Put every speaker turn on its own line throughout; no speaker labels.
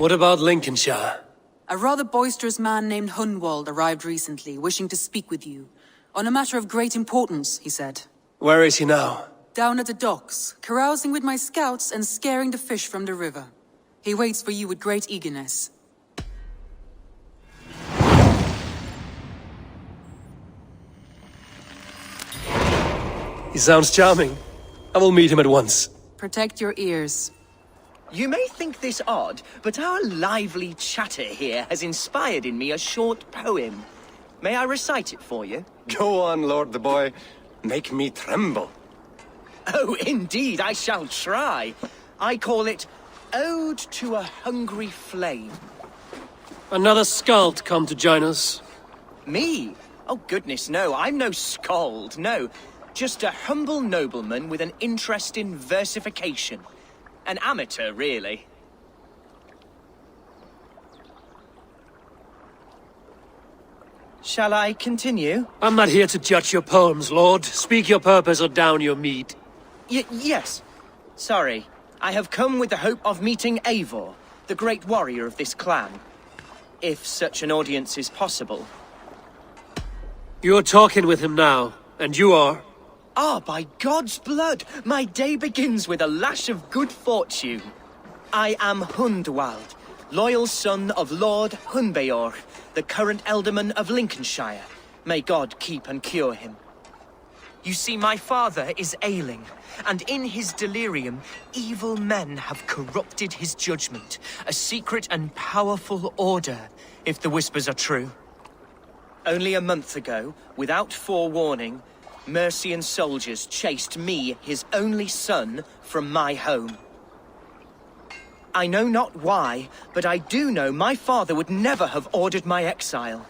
What about Lincolnshire?
A rather boisterous man named Hunwald arrived recently, wishing to speak with you. On a matter of great importance, he said.
Where is he now?
Down at the docks, carousing with my scouts and scaring the fish from the river. He waits for you with great eagerness.
He sounds charming. I will meet him at once.
Protect your ears.
You may think this odd, but our lively chatter here has inspired in me a short poem. May I recite it for you?
Go on, Lord the Boy. Make me tremble.
Oh, indeed, I shall try. I call it Ode to a Hungry Flame.
Another skald come to join us.
Me? Oh, goodness, no, I'm no skald, no. Just a humble nobleman with an interest in versification. An amateur, really. Shall I continue?
I'm not here to judge your poems, Lord. Speak your purpose or down your meat.
Yes. Sorry. I have come with the hope of meeting Eivor, the great warrior of this clan. If such an audience is possible.
You're talking with him now, and you are?
Ah, by God's blood, my day begins with a lash of good fortune. I am Hundwald, loyal son of Lord Hunbeor, the current alderman of Lincolnshire. May God keep and cure him. You see, my father is ailing, and in his delirium, evil men have corrupted his judgment. A secret and powerful order, if the whispers are true. Only a month ago, without forewarning, Mercian soldiers chased me, his only son, from my home. I know not why, but I do know my father would never have ordered my exile.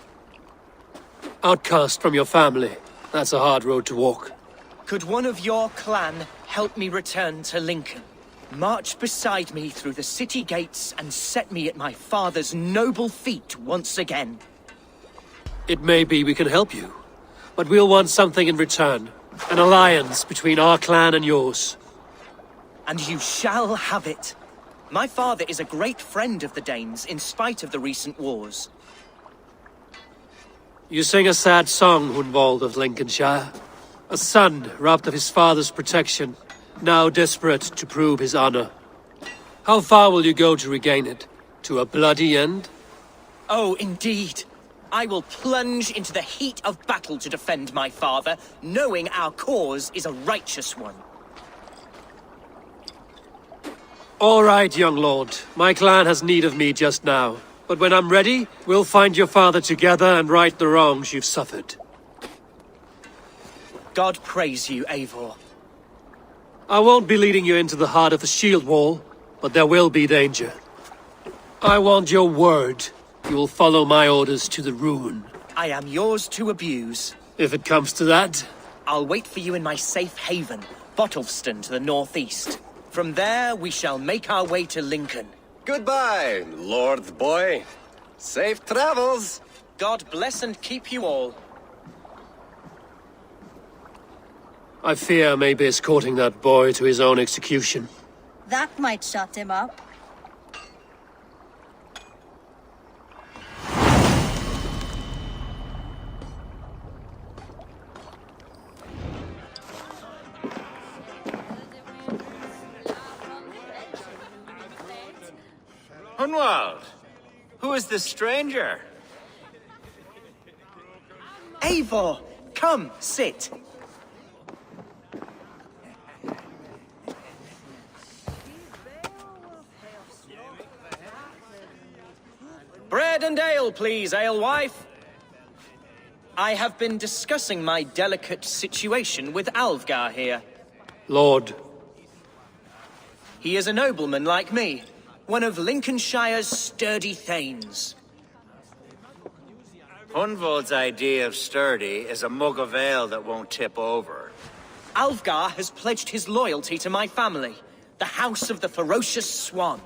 Outcast from your family. That's a hard road to walk.
Could one of your clan help me return to Lincoln? March beside me through the city gates and set me at my father's noble feet once again.
It may be we can help you, but we'll want something in return. An alliance between our clan and yours.
And you shall have it. My father is a great friend of the Danes, in spite of the recent wars.
You sing a sad song, Hunwald of Lincolnshire. A son robbed of his father's protection, now desperate to prove his honor. How far will you go to regain it? To a bloody end?
Oh, indeed. I will plunge into the heat of battle to defend my father, knowing our cause is a righteous one.
All right, young lord. My clan has need of me just now. But when I'm ready, we'll find your father together and right the wrongs you've suffered.
God praise you, Eivor.
I won't be leading you into the heart of the shield wall, but there will be danger. I want your word. You will follow my orders to the ruin.
I am yours to abuse.
If it comes to that.
I'll wait for you in my safe haven, Bottleston to the northeast. From there, we shall make our way to Lincoln.
Goodbye, Lord the Boy. Safe travels.
God bless and keep you all.
I fear I may be escorting that boy to his own execution.
That might shut him up.
Hunwald, who is this stranger?
Eivor, come, sit. Bread and ale, please, alewife. I have been discussing my delicate situation with Alvgar here.
Lord.
He is a nobleman like me, one of Lincolnshire's sturdy thanes.
Hunwald's idea of sturdy is a mug of ale that won't tip over.
Alvgar has pledged his loyalty to my family, the House of the Ferocious Swan.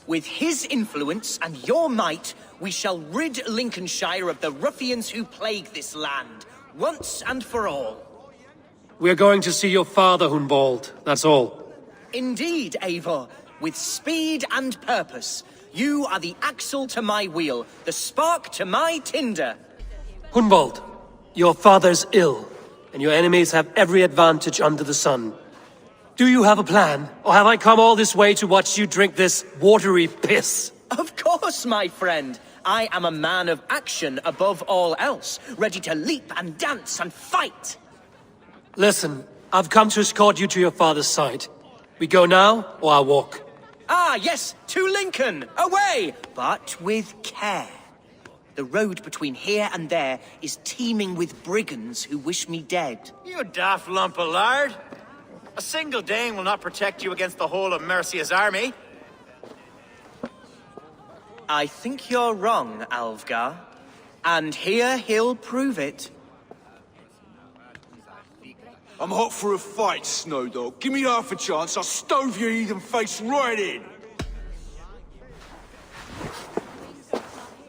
With his influence and your might, we shall rid Lincolnshire of the ruffians who plague this land, once and for all.
We're going to see your father, Hunwald. That's all.
Indeed, Eivor. with speed and purpose. You are the axle to my wheel, the spark to my tinder.
Hunwald, your father's ill, and your enemies have every advantage under the sun. Do you have a plan, or have I come all this way to watch you drink this watery piss?
Of course, my friend. I am a man of action above all else, ready to leap and dance and fight.
Listen, I've come to escort you to your father's side. We go now, or I walk?
Ah, yes, to Lincoln, away, but with care. The road between here and there is teeming with brigands who wish me dead.
You daft lump of lard. A single Dane will not protect you against the whole of Mercia's army.
I think you're wrong, Alfgar. And here he'll prove it.
I'm hot for a fight, Snowdog. Give me half a chance, I'll stove your heathen face right in.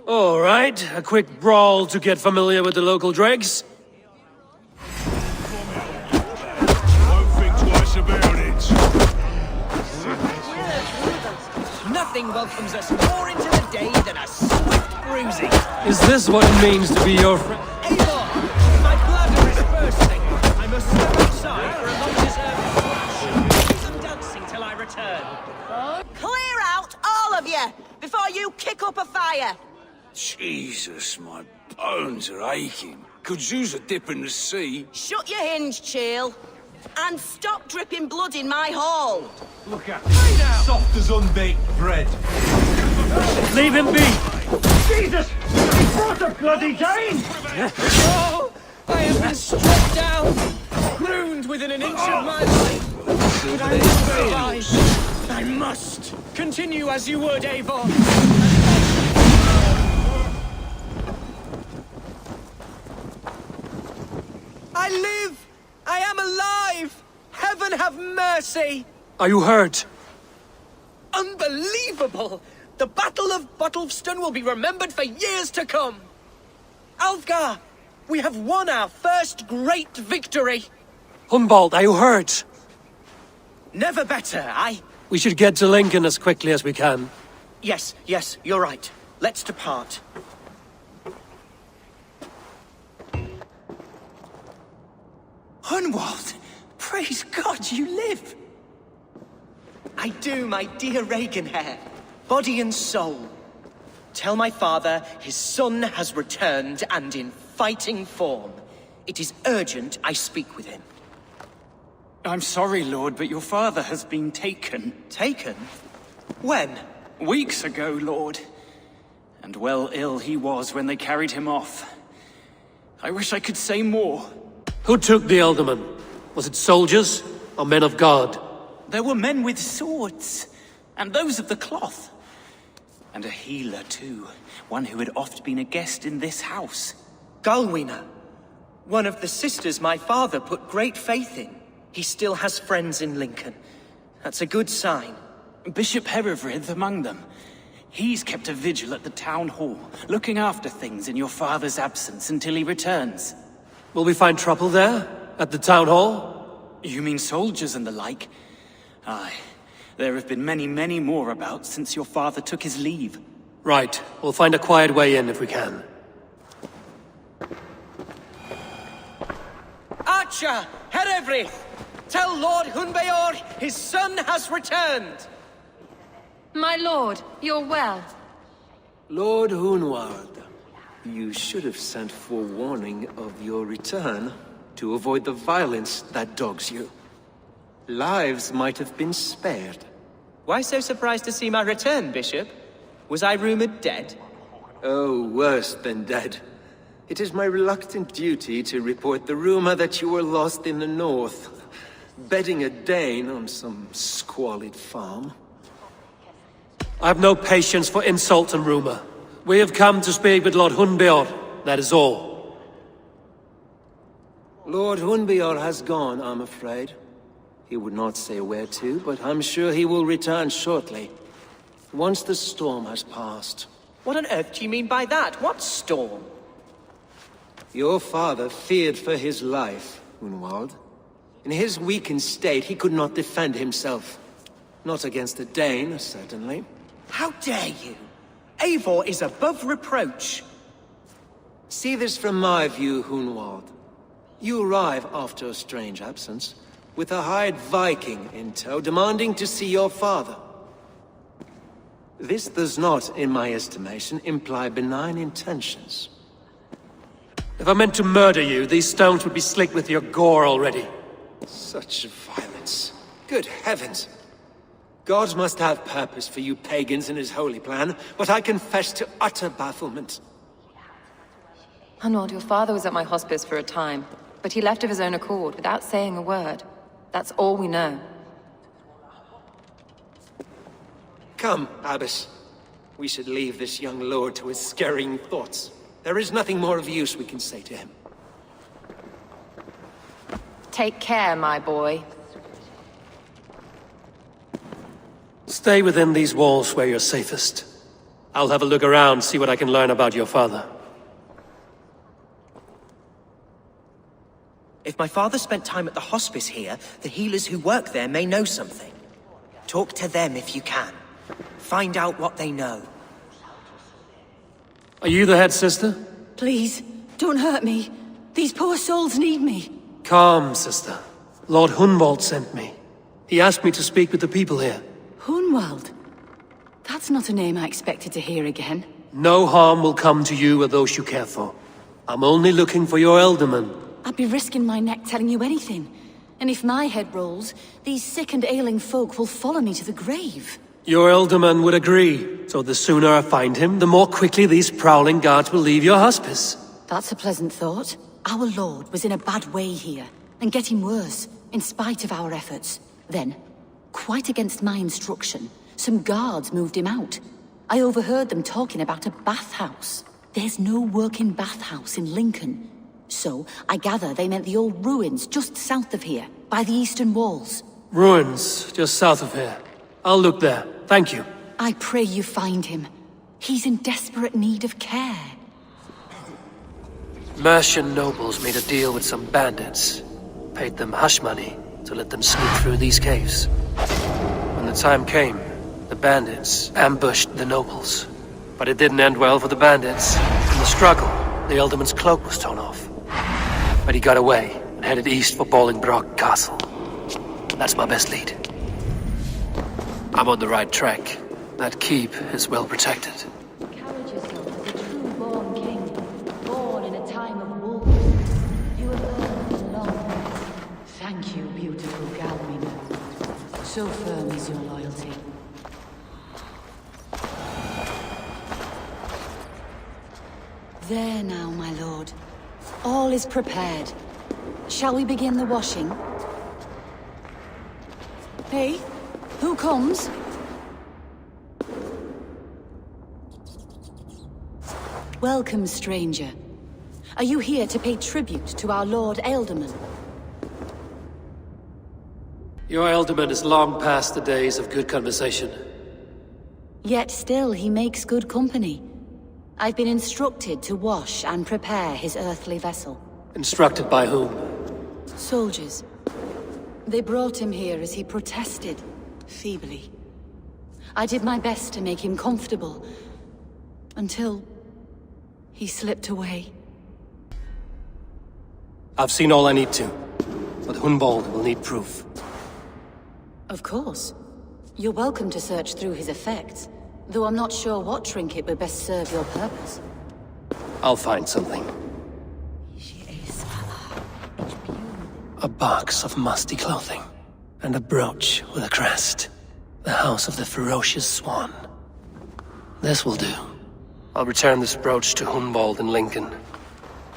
All right, a quick brawl to get familiar with the local dregs.
Won't think twice about it.
Nothing welcomes us more into the day than a swift bruising.
Is this what it means to be your friend?
Eivor, my bladder is bursting. I must step outside for a long-deserved flash. Do some dancing till I return.
Clear out, all of you, before you kick up a fire.
Jesus, my bones are aching. Could use a dip in the sea.
Shut your hinge, Chill, and stop dripping blood in my hall.
Look at it. Soft as unbaked bread.
Leave him be!
Jesus! He brought a bloody Dane!
Oh, I have been struck down, ruined within an inch of my life. But I must survive. I must. Continue as you would, Eivor. I live! I am alive! Heaven have mercy!
Are you hurt?
Unbelievable! The Battle of Bottlefston will be remembered for years to come! Alfgar, we have won our first great victory!
Hunwald, are you hurt?
Never better,
We should get to Lincoln as quickly as we can.
Yes, you're right. Let's depart. Hunwald! Praise God you live! I do, my dear Regenhair. Body and soul. Tell my father his son has returned and in fighting form. It is urgent I speak with him.
I'm sorry, Lord, but your father has been taken.
Taken? When?
Weeks ago, Lord. And well ill he was when they carried him off. I wish I could say more.
Who took the Alderman? Was it soldiers or men of God?
There were men with swords, and those of the cloth. And a healer, too. One who had oft been a guest in this house.
Galwina. One of the sisters my father put great faith in. He still has friends in Lincoln. That's a good sign.
Bishop Herefrith among them. He's kept a vigil at the town hall, looking after things in your father's absence until he returns.
Will we find trouble there? At the town hall?
You mean soldiers and the like? Aye. There have been many, many more about since your father took his leave.
Right. We'll find a quiet way in if we can.
Archer! Herefrith! Tell Lord Hunbeor his son has returned!
My lord, you're well.
Lord Hunwald, you should have sent forewarning of your return to avoid the violence that dogs you. Lives might have been spared.
Why so surprised to see my return, Bishop? Was I rumored dead?
Oh, worse than dead. It is my reluctant duty to report the rumor that you were lost in the north, bedding a Dane on some squalid farm.
I have no patience for insult and rumor. We have come to speak with Lord Hunbeor, that is all.
Lord Hunbeor has gone, I'm afraid. He would not say where to, but I'm sure he will return shortly. Once the storm has passed.
What on earth do you mean by that? What storm?
Your father feared for his life, Hunwald. In his weakened state, he could not defend himself. Not against a Dane, certainly.
How dare you? Eivor is above reproach.
See this from my view, Hunwald. You arrive after a strange absence, with a hired Viking in tow, demanding to see your father. This does not, in my estimation, imply benign intentions.
If I meant to murder you, these stones would be slick with your gore already.
Such violence. Good heavens! God must have purpose for you pagans in his holy plan, but I confess to utter bafflement.
Hunwald, your father was at my hospice for a time, but he left of his own accord without saying a word. That's all we know.
Come, Abbess. We should leave this young lord to his scurrying thoughts. There is nothing more of use we can say to him.
Take care, my boy.
Stay within these walls where you're safest. I'll have a look around, see what I can learn about your father.
If my father spent time at the hospice here, the healers who work there may know something. Talk to them if you can. Find out what they know.
Are you the head sister?
Please, don't hurt me. These poor souls need me.
Calm, sister. Lord Hunwald sent me. He asked me to speak with the people here.
Hunwald? That's not a name I expected to hear again.
No harm will come to you or those you care for. I'm only looking for your ealdorman.
I'd be risking my neck telling you anything. And if my head rolls, these sick and ailing folk will follow me to the grave.
Your ealdorman would agree. So the sooner I find him, the more quickly these prowling guards will leave your hospice.
That's a pleasant thought. Our lord was in a bad way here, and getting worse, in spite of our efforts. Then, quite against my instruction, some guards moved him out. I overheard them talking about a bathhouse. There's no working bathhouse in Lincoln. So, I gather they meant the old ruins just south of here, by the eastern walls.
Ruins, just south of here. I'll look there. Thank you.
I pray you find him. He's in desperate need of care.
Mercian nobles made a deal with some bandits. Paid them hush money to let them sneak through these caves. When the time came, the bandits ambushed the nobles. But it didn't end well for the bandits. In the struggle, the ealdorman's cloak was torn off. But he got away and headed east for Bolingbroke Castle. That's my best lead. I'm on the right track. That keep is well protected.
Carriage yourself as a true-born king, born in a time of wolves. You have earned a long rest. Thank you, beautiful Galmina. So firm is your loyalty. There now, my lord. All is prepared. Shall we begin the washing? Hey, who comes? Welcome, stranger. Are you here to pay tribute to our Lord Ealdorman?
Your ealdorman is long past the days of good conversation.
Yet still he makes good company. I've been instructed to wash and prepare his earthly vessel.
Instructed by whom?
Soldiers. They brought him here as he protested, feebly. I did my best to make him comfortable, until he slipped away.
I've seen all I need to, but Hunwald will need proof.
Of course. You're welcome to search through his effects, though I'm not sure what trinket would best serve your purpose.
I'll find something. A box of musty clothing, and a brooch with a crest. The house of the ferocious swan. This will do. I'll return this brooch to Hunwald in Lincoln.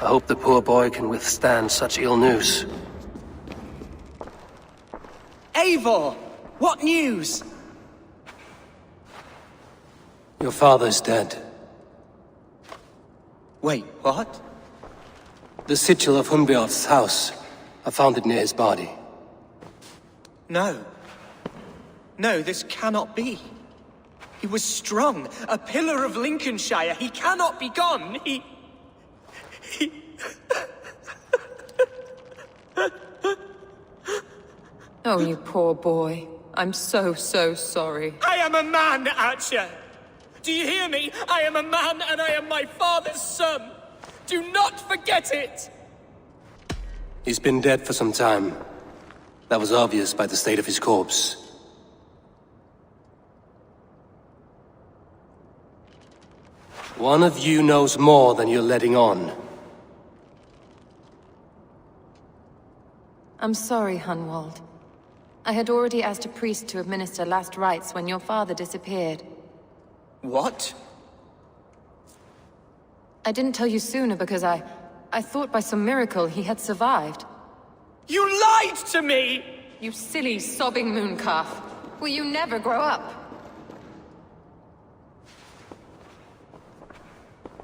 I hope the poor boy can withstand such ill news.
Eivor! What news?
Your father's dead.
Wait, what?
The sigil of Hunbeorth's house. I found it near his body.
No. No, this cannot be. He was strong, a pillar of Lincolnshire. He cannot be gone. He...
Oh, you poor boy. I'm so sorry.
I am a man, Archer! Do you hear me? I am a man and I am my father's son! Do not forget it!
He's been dead for some time. That was obvious by the state of his corpse. One of you knows more than you're letting on.
I'm sorry, Hunwald. I had already asked a priest to administer last rites when your father disappeared.
What?
I didn't tell you sooner because I thought by some miracle he had survived.
You lied to me!
You silly, sobbing mooncalf. Will you never grow up?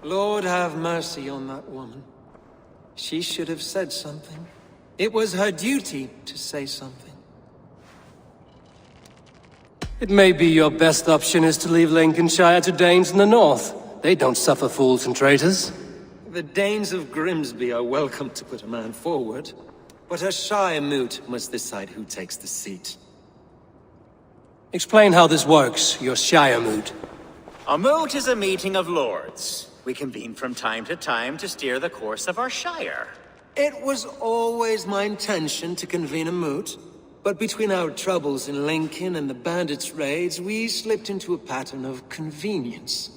Lord have mercy on that woman. She should have said something. It was her duty to say something.
It may be your best option is to leave Lincolnshire to Danes in the north. They don't suffer fools and traitors.
The Danes of Grimsby are welcome to put a man forward, but a Shire moot must decide who takes the seat.
Explain how this works, your Shire moot.
A moot is a meeting of lords. We convene from time to time to steer the course of our shire.
It was always my intention to convene a moot, but between our troubles in Lincoln and the bandits' raids, we slipped into a pattern of convenience.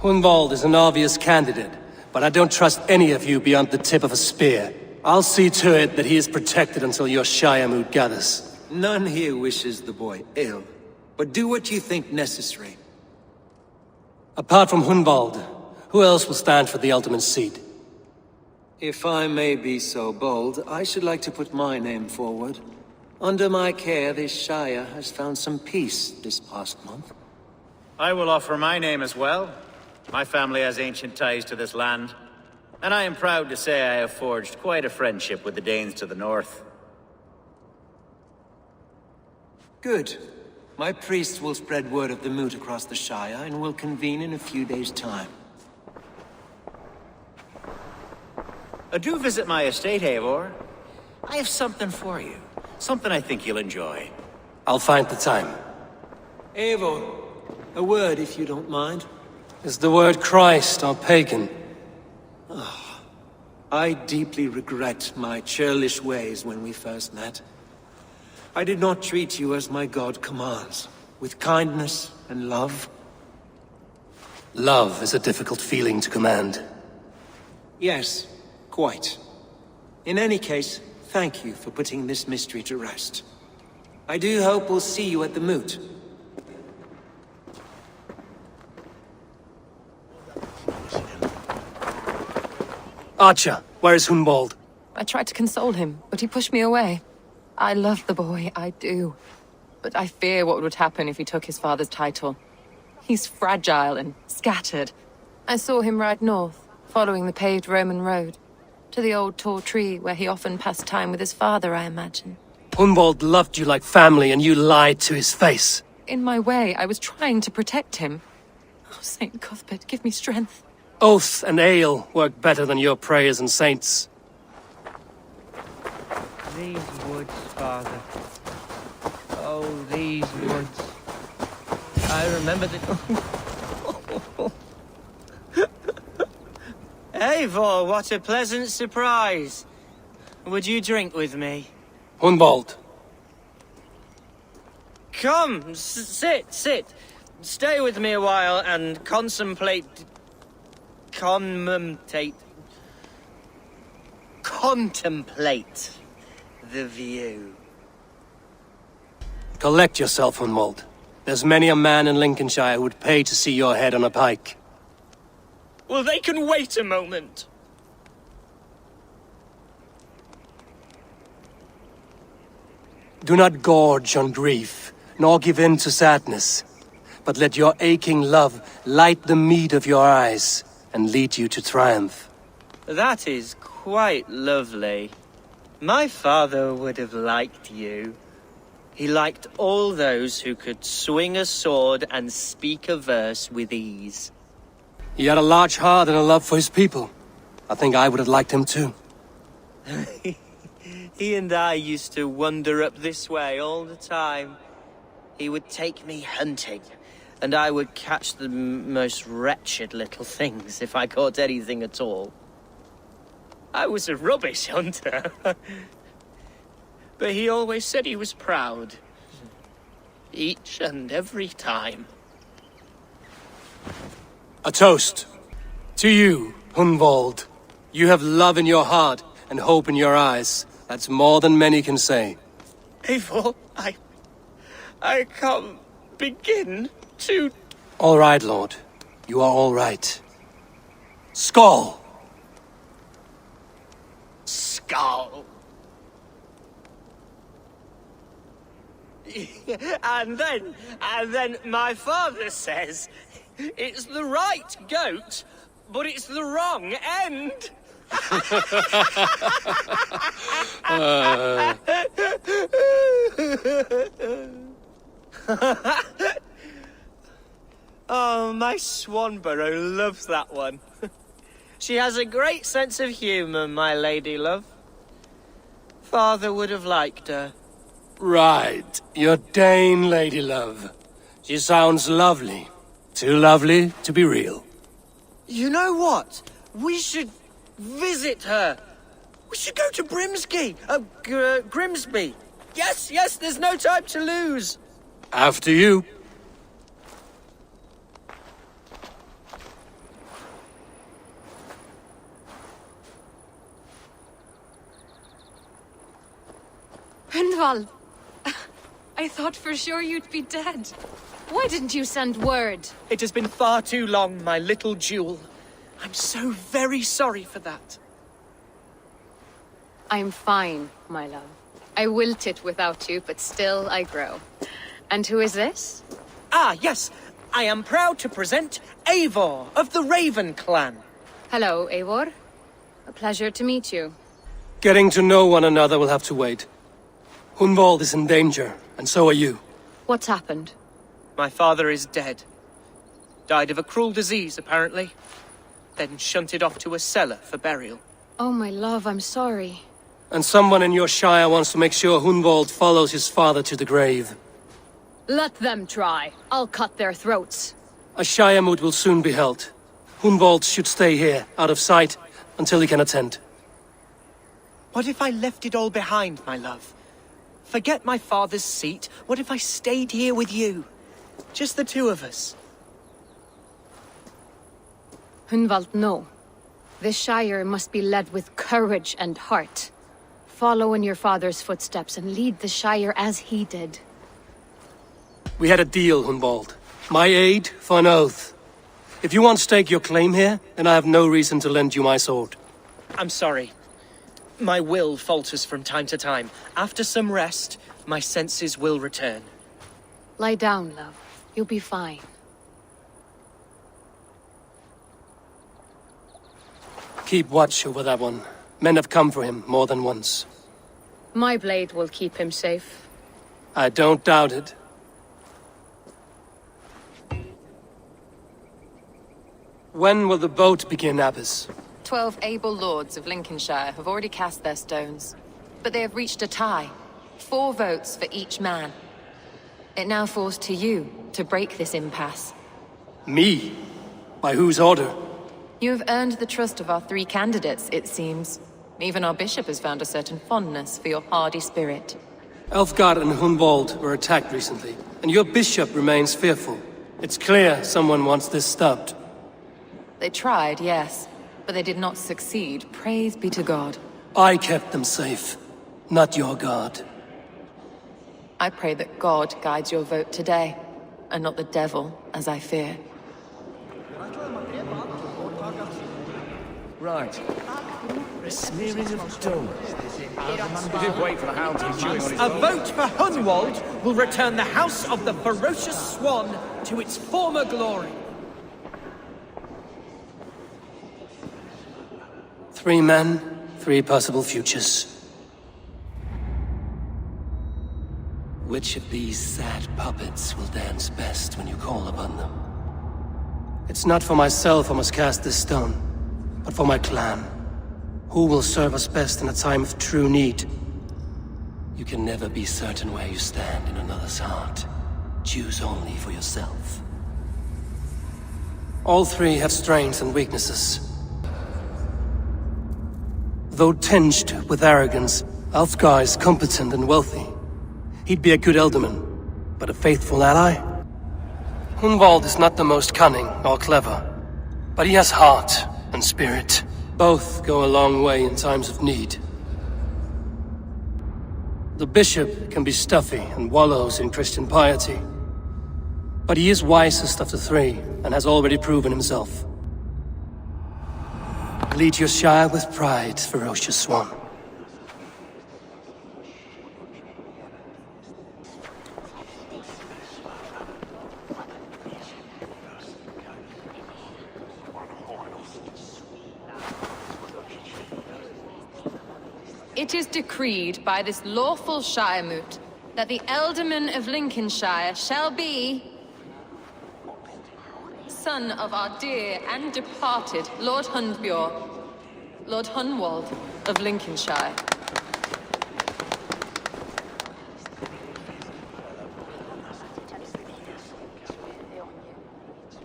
Hunwald is an obvious candidate, but I don't trust any of you beyond the tip of a spear. I'll see to it that he is protected until your Shire moot gathers.
None here wishes the boy ill, but do what you think necessary.
Apart from Hunwald, who else will stand for the ultimate seat?
If I may be so bold, I should like to put my name forward. Under my care, this Shire has found some peace this past month.
I will offer my name as well. My family has ancient ties to this land, and I am proud to say I have forged quite a friendship with the Danes to the north.
Good. My priests will spread word of the moot across the Shire, and will convene in a few days' time.
Do visit my estate, Eivor. I have something for you. Something I think you'll enjoy.
I'll find the time.
Eivor, a word if you don't mind.
Is the word Christ or pagan?
I deeply regret my churlish ways when we first met. I did not treat you as my god commands, with kindness and love.
Love is a difficult feeling to command.
Yes, quite. In any case, thank you for putting this mystery to rest. I do hope we'll see you at the moot.
Archer, where is Hunwald?
I tried to console him, but he pushed me away. I love the boy, I do. But I fear what would happen if he took his father's title. He's fragile and scattered. I saw him ride north, following the paved Roman road. To the old tall tree where he often passed time with his father, I imagine.
Hunwald loved you like family and you lied to his face.
In my way, I was trying to protect him. Oh, Saint Cuthbert, give me strength.
Oath and ale work better than your prayers and saints.
These woods, father. Oh, these woods. I remember the... Eivor, what a pleasant surprise. Would you drink with me?
Hunwald.
Come, sit. Stay with me a while and contemplate the view.
Collect yourself, Hunwald. There's many a man in Lincolnshire who would pay to see your head on a pike.
Well, they can wait a moment.
Do not gorge on grief, nor give in to sadness, but let your aching love light the mead of your eyes and lead you to triumph.
That is quite lovely. My father would have liked you. He liked all those who could swing a sword and speak a verse with ease.
He had a large heart and a love for his people. I think I would have liked him too.
He and I used to wander up this way all the time. he would take me hunting, and I would catch the most wretched little things if I caught anything at all. I was a rubbish hunter. But he always said he was proud. Each and every time.
A toast. To you, Hunwald. You have love in your heart and hope in your eyes. That's more than many can say.
Eivor, I can't begin to...
All right, Lord. You are all right. Skull!
Skull. And then my father says, it's the right goat, but it's the wrong end. Oh, my Swanborough loves that one. She has a great sense of humour, my lady love. Father would have liked her.
Right. Your Dane lady love. She sounds lovely. Too lovely to be real.
You know what? We should visit her. We should go to Grimsby. Yes, there's no time to lose.
After you.
Hunwald, I thought for sure you'd be dead. Why didn't you send word?
It has been far too long, my little jewel. I'm so very sorry for that.
I'm fine, my love. I wilted without you, but still I grow. And who is this?
Ah, yes. I am proud to present Eivor of the Raven clan.
Hello, Eivor. A pleasure to meet you.
Getting to know one another will have to wait. Hunwald is in danger, and so are you.
What's happened?
My father is dead. Died of a cruel disease, apparently. Then shunted off to a cellar for burial.
Oh, my love, I'm sorry.
And someone in your shire wants to make sure Hunwald follows his father to the grave.
Let them try. I'll cut their throats.
A shire moot will soon be held. Hunwald should stay here, out of sight, until he can attend.
What if I left it all behind, my love? Forget my father's seat. What if I stayed here with you? Just the two of us.
Hunwald, no. This Shire must be led with courage and heart. Follow in your father's footsteps and lead the Shire as he did.
We had a deal, Hunwald. My aid for an oath. If you want to stake your claim here, then I have no reason to lend you my sword.
I'm sorry. My will falters from time to time. After some rest, my senses will return.
Lie down, love. You'll be fine.
Keep watch over that one. Men have come for him more than once.
My blade will keep him safe.
I don't doubt it. When will the boat begin, Abbess?
12 able lords of Lincolnshire have already cast their stones, but they have reached a tie. 4 votes for each man. It now falls to you to break this impasse.
Me? By whose order?
You have earned the trust of our 3 candidates, it seems. Even our bishop has found a certain fondness for your hardy spirit.
Elfgard and Hunwald were attacked recently, and your bishop remains fearful. It's clear someone wants this stopped.
They tried, yes, but they did not succeed. Praise be to God.
I kept them safe, not your God.
I pray that God guides your vote today, and not the devil, as I fear.
Right. A smearing of dough.
We did wait for the hound to be chewing on his
A vote for Hunwald will return the House of the Ferocious Swan to its former glory.
3 men, 3 possible futures. Which of these sad puppets will dance best when you call upon them? It's not for myself I must cast this stone, but for my clan. Who will serve us best in a time of true need? You can never be certain where you stand in another's heart. choose only for yourself. All three have strengths and weaknesses. Though tinged with arrogance, Alfgar is competent and wealthy. He'd be a good Elderman, but a faithful ally? Hunwald is not the most cunning or clever, but he has heart and spirit. Both go a long way in times of need. The bishop can be stuffy and wallows in Christian piety, but he is wisest of the three and has already proven himself. Lead your Shire with pride, ferocious one.
It is decreed by this lawful Shire Moot that the Ealdorman of Lincolnshire shall be son of our dear and departed Lord Hundbjorn, Lord Hunwald of Lincolnshire.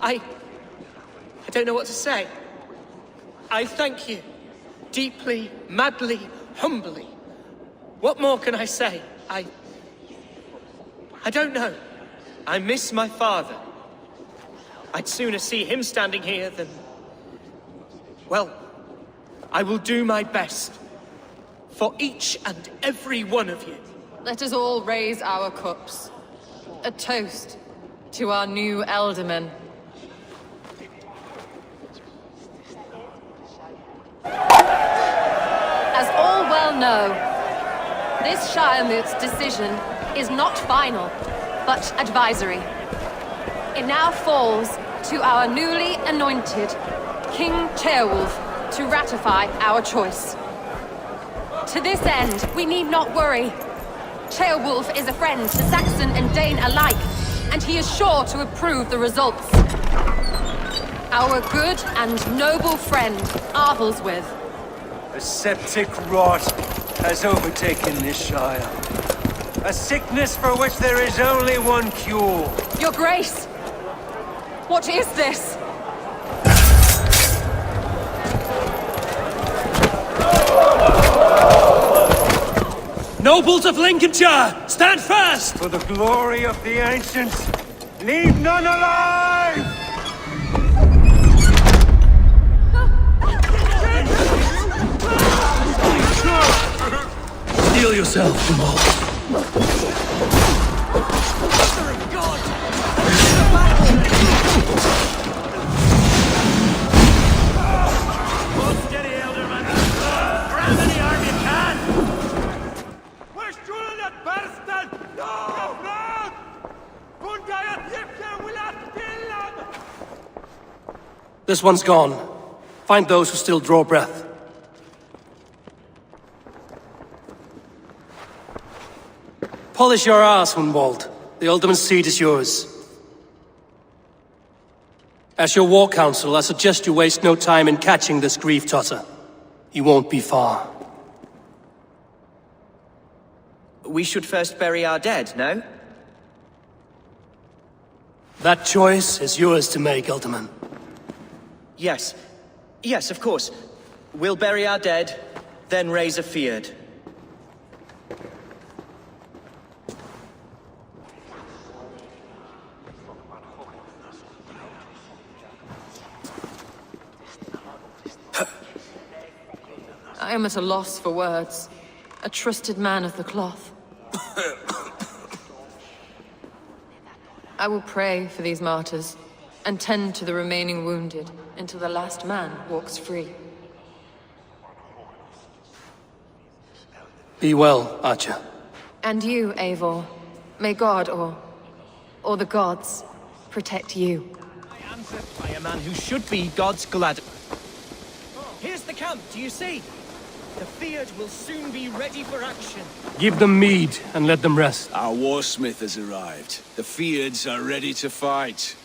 I don't know what to say. I thank you. Deeply, madly, humbly. What more can I say? I don't know. I miss my father. I'd sooner see him standing here than... Well, I will do my best. For each and every one of you.
Let us all raise our cups. A toast to our new Ealdorman. As all well know, this Shire Moot's decision is not final, but advisory. It now falls to our newly anointed King Ceolwulf to ratify our choice. To this end, we need not worry. Ceolwulf is a friend to Saxon and Dane alike, and he is sure to approve the results. Our good and noble friend, Arthelswith.
A septic rot has overtaken this Shire. A sickness for which there is only one cure.
Your Grace! What is this?
Nobles of Lincolnshire, stand fast!
For the glory of the ancients, leave none alive!
Steel yourself, Hunwald. This one's gone. Find those who still draw breath. Polish your ass, Hunwald. The Alderman's seat is yours. As your war council, I suggest you waste no time in catching this grief-totter. He won't be far.
We should first bury our dead, no?
That choice is yours to make, Alderman.
Yes. Yes, of course. We'll bury our dead, then raise a feard.
I am at a loss for words. A trusted man of the cloth. I will pray for these martyrs, and tend to the remaining wounded until the last man walks free.
Be well, Archer.
And you, Eivor. May God, or the gods, protect you.
I am by a man who should be God's glad. Here's the camp, do you see? The feared will soon be ready for action.
Give them mead and let them rest.
Our warsmith has arrived. The feareds are ready to fight.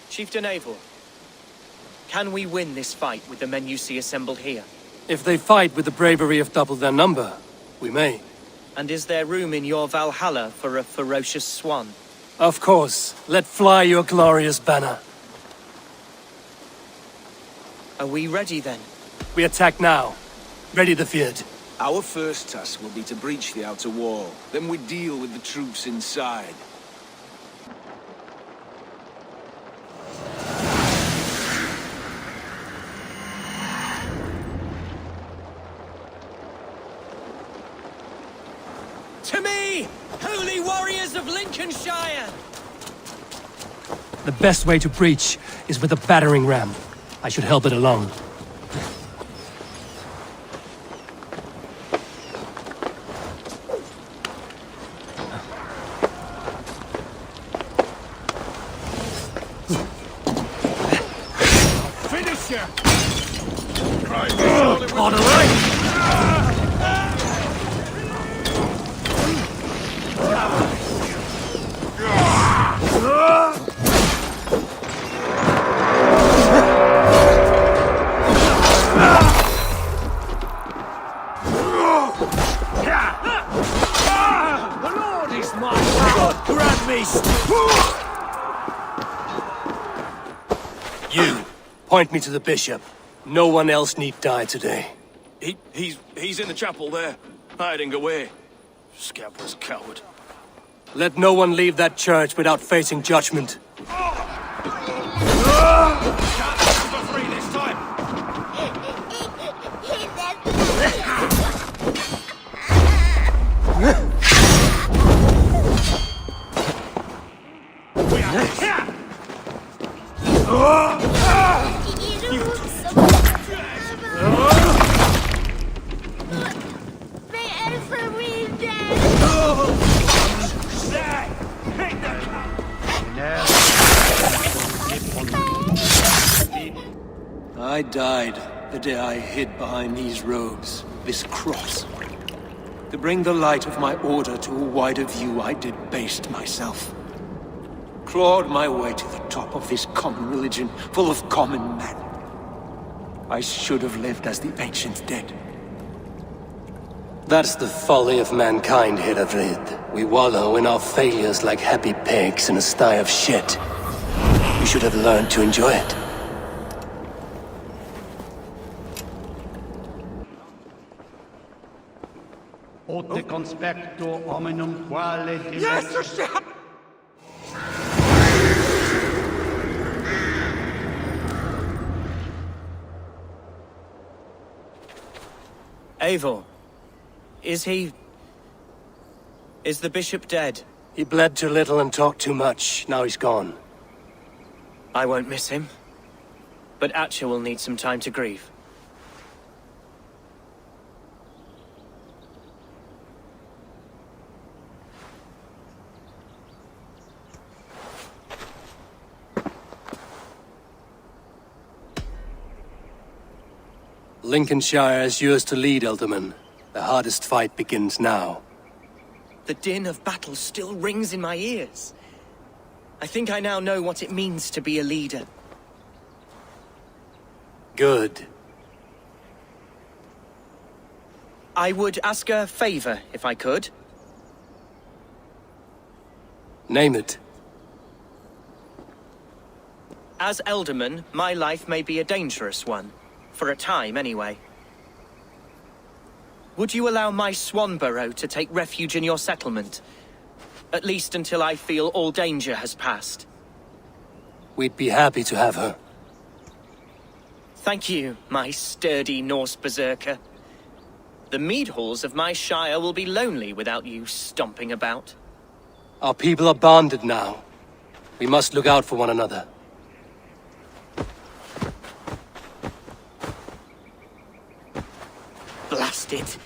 Chieftain Eivor, can we win this fight with the men you see assembled here?
If they fight with the bravery of double their number, we may.
And is there room in your Valhalla for a ferocious swan?
Of course. Let fly your glorious banner.
Are we ready then?
We attack now. Ready the field.
Our first task will be to breach the outer wall. Then we deal with the troops inside.
To me, holy warriors of Lincolnshire!
The best way to breach is with a battering ram. I should help it along.
Finish you!
On the right! You, point me to the bishop. No one else need die today.
He's in the chapel there, hiding away. Scabrous coward.
Let no one leave that church without facing judgment. I died the day I hid behind these robes, this cross. To bring the light of my order to a wider view, I debased myself. Clawed my way to the top of this common religion, full of common men. I should have lived as the ancient dead. That's the folly of mankind, Heravrid. We wallow in our failures like happy pigs in a sty of shit. We should have learned to enjoy it.
Ote conspecto hominum quale
Eivor, is the bishop dead?
He bled too little and talked too much. Now he's gone.
I won't miss him. But Atcha will need some time to grieve.
Lincolnshire is yours to lead, Elderman. The hardest fight begins now.
The din of battle still rings in my ears. I think I now know what it means to be a leader.
Good.
I would ask a favor, if I could.
Name it.
As Elderman, my life may be a dangerous one. For a time, anyway. Would you allow my Swanborough to take refuge in your settlement? At least until I feel all danger has passed.
We'd be happy to have her.
Thank you, my sturdy Norse berserker. The mead halls of my shire will be lonely without you stomping about.
Our people are bonded now. We must look out for one another.
Blast it!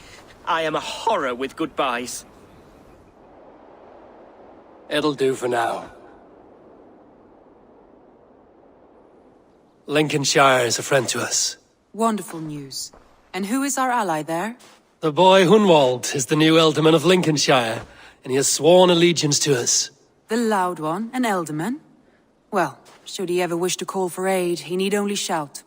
I am a horror with goodbyes.
It'll do for now. Lincolnshire is a friend to us.
Wonderful news. And who is our ally there?
The boy Hunwald is the new Ealdorman of Lincolnshire, and he has sworn allegiance to us.
The loud one, an Ealdorman? Well, should he ever wish to call for aid, he need only shout.